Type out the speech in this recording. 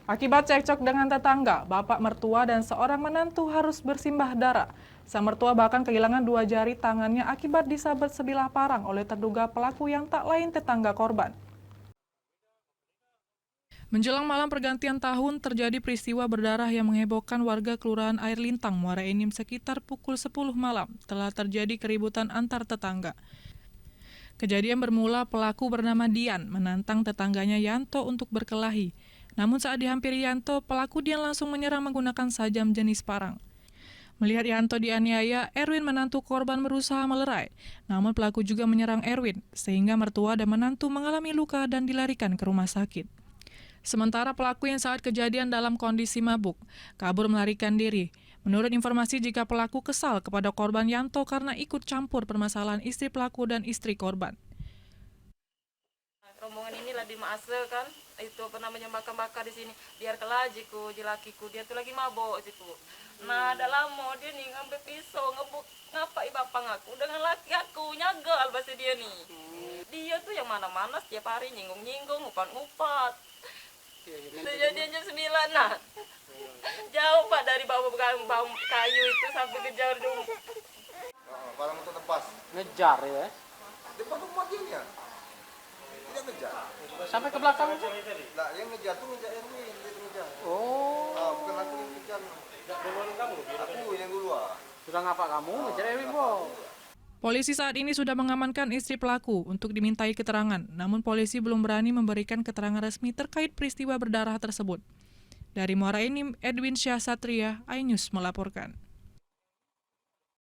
Akibat cekcok dengan tetangga, bapak mertua dan seorang menantu harus bersimbah darah. Sang mertua bahkan kehilangan 2 jari tangannya akibat disabet sebilah parang oleh terduga pelaku yang tak lain tetangga korban. Menjelang malam pergantian tahun, terjadi peristiwa berdarah yang menghebohkan warga Kelurahan Air Lintang, Muara Enim sekitar pukul 10 malam. Telah terjadi keributan antar tetangga. Kejadian bermula pelaku bernama Dian menantang tetangganya Yanto untuk berkelahi. Namun saat dihampiri Yanto, pelaku Dian langsung menyerang menggunakan sajam jenis parang. Melihat Yanto dianiaya, Erwin menantu korban berusaha melerai. Namun pelaku juga menyerang Erwin, sehingga mertua dan menantu mengalami luka dan dilarikan ke rumah sakit. Sementara pelaku yang saat kejadian dalam kondisi mabuk, kabur melarikan diri. Menurut informasi, jika pelaku kesal kepada korban Yanto karena ikut campur permasalahan istri pelaku dan istri korban. Rombongan ini lagi maase kan, itu apa namanya bakar-bakar di sini. Biar kelajiku, lakiku dia tuh lagi mabok situ. Nah, ada lama dia nih ngambil pisau, ngapai bapak aku dengan laki aku nyagal bahasa dia nih. Dia tuh yang mana-mana setiap hari nyinggung-nyinggung, upat-upat. Sejadian jam 9, nah. Jauh Pak dari bawah kayu itu sampai ke jauh dulu. Barang itu lepas. Ngejar ya? Depan rumah dia. Tidak ngejar. Sampai ke belakang? Nah, yang ngejar tuh ngejar Erwin, dia tuh ngejar. Oh. Bukan aku yang ngejar. Duluan kamu? Aku yang duluan. Sudah ngapa kamu ngejar Erwin, Bo? Polisi saat ini sudah mengamankan istri pelaku untuk dimintai keterangan, namun polisi belum berani memberikan keterangan resmi terkait peristiwa berdarah tersebut. Dari Muara Enim, Edwin Syah Satria, iNews melaporkan.